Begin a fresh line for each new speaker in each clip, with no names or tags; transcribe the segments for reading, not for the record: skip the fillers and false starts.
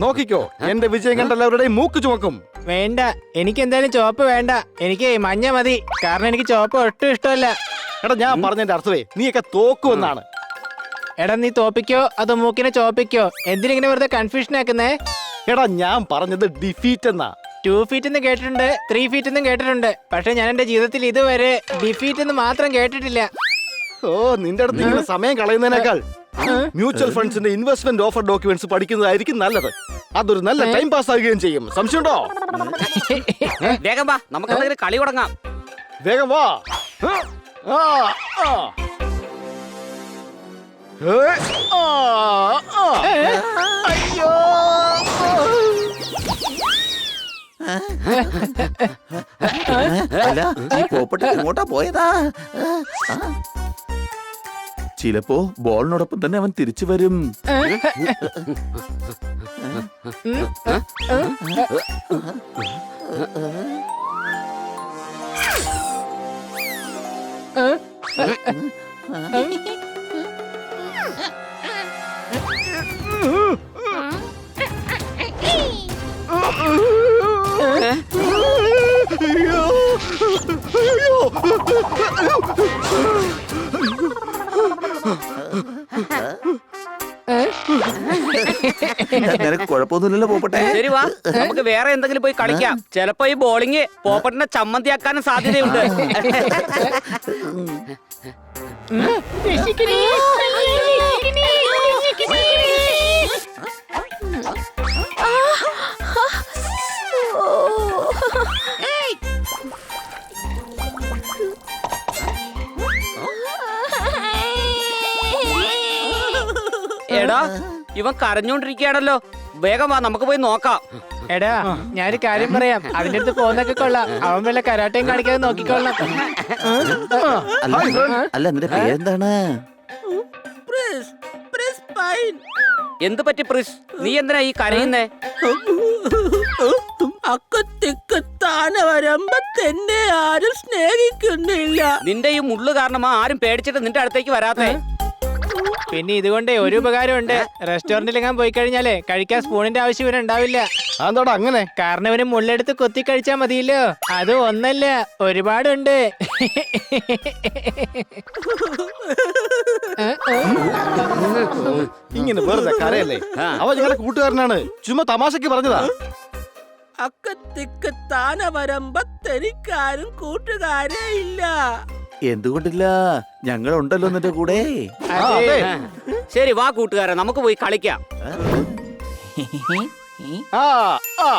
നോക്കിക്കോ, എന്റെ വിജയം കണ്ട എല്ലാവരുടെയും മൂക്ക് ചുമക്കും.
വേണ്ട, എനിക്ക് എന്തായാലും ചോപ്പ് വേണ്ട. എനിക്ക് മഞ്ഞ മതി. കാരണം എനിക്ക് ചോപ്പ് ഒട്ടും ഇഷ്ടമല്ല.
എടാ ഞാൻ പറഞ്ഞതിന്റെ അർത്ഥമേ നീയൊക്കെ തോക്കുമെന്നാണ്.
എടാ നീ തോപ്പിക്കോ അതോ മൂക്കിനെ ചോപ്പിക്കോ? എന്തിനിങ്ങനെ വെറുതെ കൺഫ്യൂഷൻ ആക്കുന്നേ?
എടാ ഞാൻ പറഞ്ഞത് ഡിഫീറ്റ് എന്നാ.
2 feet എന്ന് കേട്ടിട്ടുണ്ട്, 3 feet എന്നും കേട്ടിട്ടുണ്ട്. പക്ഷെ ഞാൻ എന്റെ ജീവിതത്തിൽ ഇതുവരെ ഡിഫീറ്റ് എന്ന് മാത്രം കേട്ടിട്ടില്ല.
ഓ, നിന്റെ അടുത്ത് ഇങ്ങനെ സമയം കളയുന്നതിനേക്കാൾ മ്യൂച്വൽ ഫണ്ട്സിന്റെ ഇൻവെസ്റ്റ്മെന്റ് ഓഫർ ഡോക്യുമെന്റ്സ് പഠിക്കുന്നതായിരിക്കും നല്ലത്. അതൊരു നല്ല ടൈം പാസ് ആകുകയും ചെയ്യും. സംശയമുണ്ടോ?
വേഗം വാ, നമുക്ക് കളി തുടങ്ങാം.
വേഗം വാ. അയ്യോ,
അല്ല ഈ പോപ്പട്ടി എങ്ങോട്ടാ പോയതാ? ചിലപ്പോ ബോളിനോടൊപ്പം തന്നെ അവൻ തിരിച്ചു വരും. നിനക്ക് കുഴപ്പമൊന്നുമില്ലല്ലോ പോപ്പട്ടെ?
ശരി വാ, നമുക്ക് വേറെ എന്തെങ്കിലും പോയി കളിക്കാം. ചിലപ്പോ ഈ ബോളിങ് പോപ്പട്ടിനെ ചമ്മന്തിയാക്കാനും സാധ്യതയുണ്ട്. എടാ ഇവൻ കരഞ്ഞോണ്ടിരിക്കുകയാണല്ലോ. വേഗം വാ, നമുക്ക് പോയി നോക്കാം.
എടാ ഞാനൊരു കാര്യം പറയാം. അതിന്റെ അടുത്ത് പോകുന്നൊക്കെ കൊള്ളാം. അവൻ വല്ല കരാട്ടയും കാണിക്കാതെ നോക്കിക്കൊള്ളാം.
അല്ല നിന്റെ പേരെന്താണ്?
എന്ത് പറ്റി പ്രിസ്? നീ എന്തിനാ ഈ കരയുന്നേ?
അക്കത്തിക്കത്താന വരുമ്പോ തന്നെ ആരും സ്നേഹിക്കുന്നില്ല.
നിന്റെ ഈ മുള്ളു കാരണമാ ആരും പേടിച്ചിട്ട് നിന്റെ അടുത്തേക്ക് വരാത്തെ.
പിന്നെ ഇതുകൊണ്ട് ഒരു ഉപകാരമുണ്ട്. റെസ്റ്റോറന്റിൽ ഞാൻ പോയി കഴിഞ്ഞാലേ കഴിക്കാൻ സ്പൂണിന്റെ ആവശ്യം ഇവന് ഉണ്ടാവില്ല.
അതെന്താടാ അങ്ങനെ?
കാരണം ഇവന് മുള്ളെടുത്ത് കൊത്തി കഴിച്ചാ മതിയല്ലോ. അത് ഒന്നല്ല, ഒരുപാടുണ്ട്.
ഇങ്ങനെ വെറുതെ കരയല്ലേ? അവൻ ഞങ്ങളുടെ കൂട്ടുകാരനാണ്, ചുമ്മാ തമാശക്ക് പറഞ്ഞതാ.
അക്കത്തിക്കത്താന വരുമ്പോ തനിക്കാരും കൂട്ടുകാരേ ഇല്ല.
എന്തുകൊണ്ടില്ല, ഞങ്ങളുണ്ടല്ലോ നിന്റെ കൂടെ.
അതെ.
ശരി വാ കൂട്ടുകാരെ, നമുക്ക് പോയി കളിക്കാം.
ആ ആ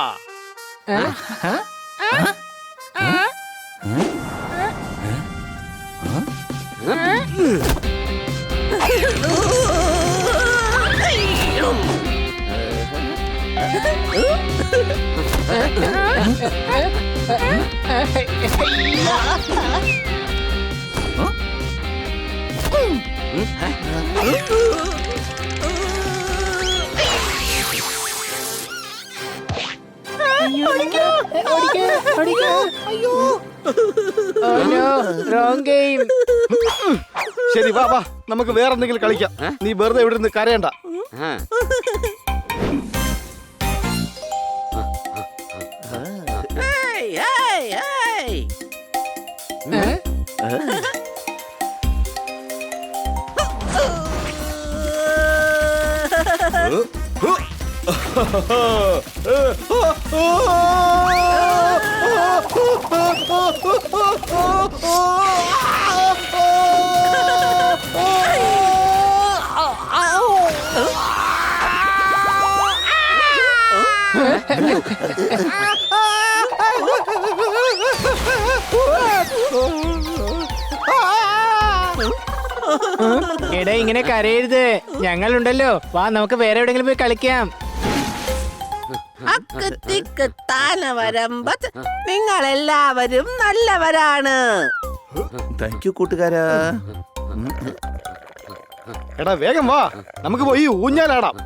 ശരി വാ വാ, നമുക്ക് വേറെ എന്തെങ്കിലും കളിക്കാം. നീ വെറുതെ ഇവിടെ നിന്ന് കരയണ്ട.
എടാ ഇങ്ങനെ കരയരുത്, ഞങ്ങളുണ്ടല്ലോ. വാ നമുക്ക് വേറെ എവിടെയെങ്കിലും പോയി കളിക്കാം.
അക്കത്തിക്കത്താന വരുമ്പോ നിങ്ങളെല്ലാവരും നല്ലവരാണ്.
താങ്ക് യു കൂട്ടുകാരാ.
എടാ വേഗം വാ, നമുക്ക് പോയി ഊഞ്ഞാലാടാം.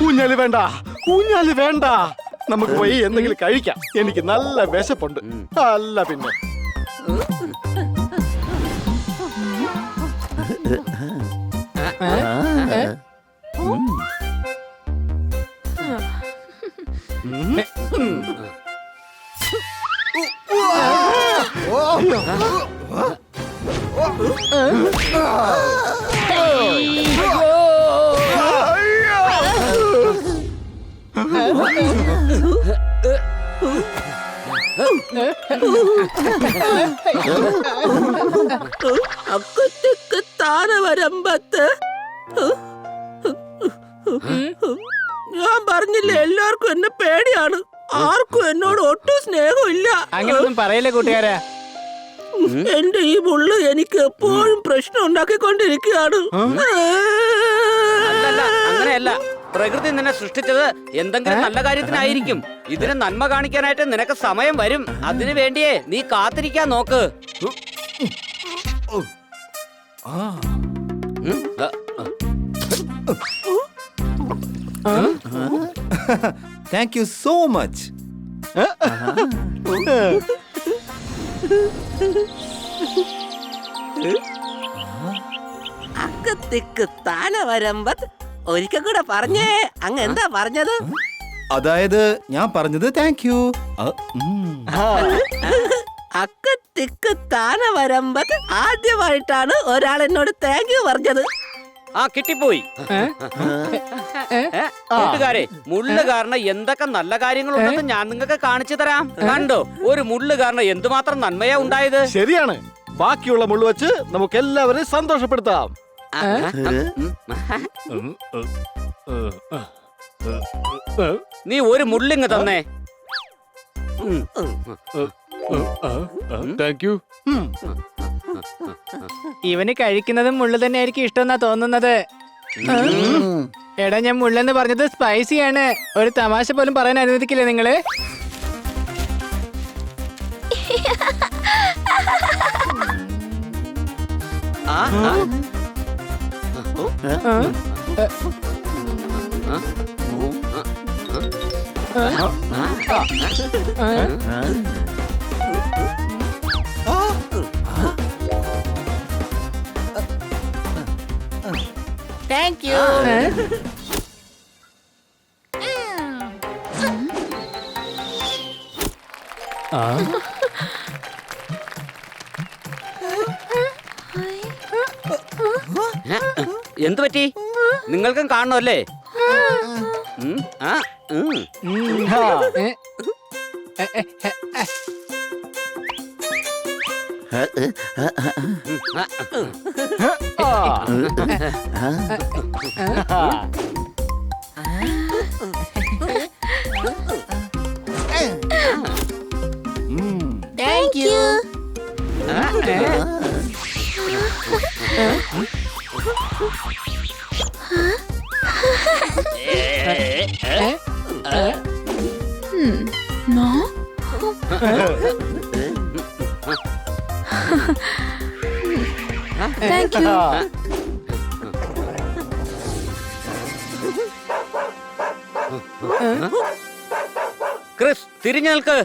ഊഞ്ഞാല് വേണ്ട, ഊഞ്ഞാല് വേണ്ട. നമുക്ക് പോയി എന്തെങ്കിലും കഴിക്കാം. എനിക്ക് നല്ല വിശപ്പുണ്ട്. അല്ല പിന്നെ
അക്കത്തേക്ക് താന വരമ്പത്ത് ഞാൻ പറഞ്ഞില്ലേ എല്ലാവർക്കും എന്നെ പേടിയാണ്. ആർക്കും എന്നോട് ഒട്ടും സ്നേഹമില്ല.
അങ്ങനൊന്നും പറയല്ലേ കൂട്ടുകാരാ.
എന്റെ ഈ മുള്ളു എനിക്ക് എപ്പോഴും പ്രശ്നം ഉണ്ടാക്കിക്കൊണ്ടിരിക്കുകയാണ്.
അല്ലല്ല, അങ്ങനെയല്ല. പ്രകൃതി നിന്നെ സൃഷ്ടിച്ചത് എന്തെങ്കിലും നല്ല കാര്യത്തിനായിരിക്കും. ഇതിന് നന്മ കാണിക്കാനായിട്ട് നിനക്ക് സമയം വരും. അതിനു വേണ്ടിയേ നീ കാത്തിരിക്കാൻ നോക്ക്.
Thank you so much.
അക്കത്തേക്ക് താന വരമ്പത്ത് ഒരിക്കൽ കൂടെ പറഞ്ഞേ. അങ്ങ് എന്താ പറഞ്ഞത്?
അതായത് ഞാൻ പറഞ്ഞത് താങ്ക് യു.
അക്കത്തേക്ക് താന വരമ്പത്ത് ആദ്യമായിട്ടാണ് ഒരാൾ എന്നോട് താങ്ക് യു പറഞ്ഞത്.
ആ കിട്ടിപ്പോയി. കൂട്ടുകാരെ, മുള്ളു കാരണം എന്തൊക്കെ നല്ല കാര്യങ്ങളുണ്ടെന്ന് ഞാൻ നിങ്ങൾക്ക് കാണിച്ചു തരാം. കണ്ടോ, ഒരു മുള്ളു കാരണം എന്തുമാത്രം നന്മയാ ഉണ്ടായത്.
ശരിയാണ്. ബാക്കിയുള്ള മുള്ളു വെച്ച് നമുക്ക് എല്ലാവരെയും സന്തോഷപ്പെടുത്താം.
നീ ഒരു മുള്ളിങ് തന്നേ.
Thank you.
ഇവന് കഴിക്കുന്നതും മുള്ളു തന്നെ ആയിരിക്കും ഇഷ്ടമെന്നാ തോന്നുന്നത്. എടാ, ഞാൻ മുള്ളെന്ന് പറഞ്ഞത് സ്പൈസിയാണ്. ഒരു തമാശ പോലും പറയാൻ അനുവദിക്കില്ലേ നിങ്ങള്?
ആ, ആ.
Thank you.
എന്തു പറ്റി? നിങ്ങൾക്കും കാണണമല്ലേ? ആ,
thank you.
Thank you.
Chris, തിരിഞ്ഞു നിൽക്ക്.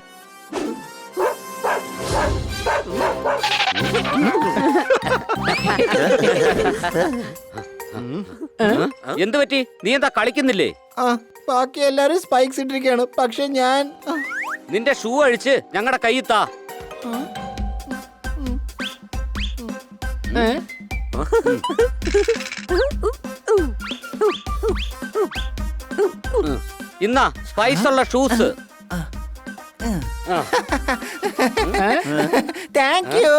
എന്തു പറ്റി? നീ എന്താ കളിക്കുന്നില്ലേ?
ബാക്കി എല്ലാരും സ്പൈക്സ് ഇട്ടിരിക്കുകയാണ്. പക്ഷെ ഞാൻ
നിന്റെ ഷൂ അഴിച്ച് ഞങ്ങളുടെ കയ്യിത്താ. ഇന്നാ സ്പൈസ് ഉള്ള shoes.
Thank you.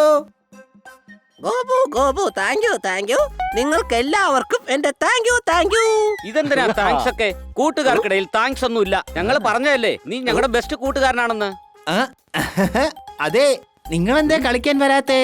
Gopu Gopu thank you thank you. നിങ്ങൾക്ക് എല്ലാവർക്കും എന്റെ താങ്ക് യു താങ്ക് യു.
ഇതെന്തിനാ താങ്ക്സ് ഒക്കെ? കൂട്ടുകാർക്കിടയിൽ താങ്ക്സ് ഒന്നുമില്ല. ഞങ്ങൾ പറഞ്ഞതല്ലേ നീ ഞങ്ങളുടെ ബെസ്റ്റ് കൂട്ടുകാരനാണെന്ന്.
അതെ, നിങ്ങൾ എന്താ കളിക്കാൻ വരാത്തേ?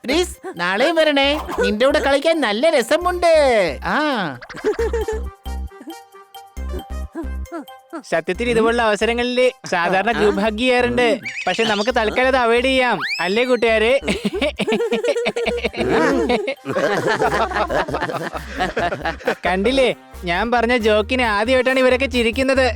ക്രിസ്,
നാളെയും വരണേ, നിന്റെ കൂടെ കളിക്കാൻ നല്ല രസമുണ്ട്. ആ
സത്യത്തിൽ ഇതുപോലുള്ള അവസരങ്ങളിൽ സാധാരണ ഗ്രൂപ്പ് ഹഗ് ചെയ്യാറുണ്ട്. പക്ഷെ നമുക്ക് തൽക്കാലം അത് അവോയ്ഡ് ചെയ്യാം, അല്ലേ കൂട്ടുകാരെ? കണ്ടില്ലേ, ഞാൻ പറഞ്ഞ ജോക്കിന് ആദ്യമായിട്ടാണ് ഇവരൊക്കെ ചിരിക്കുന്നത്.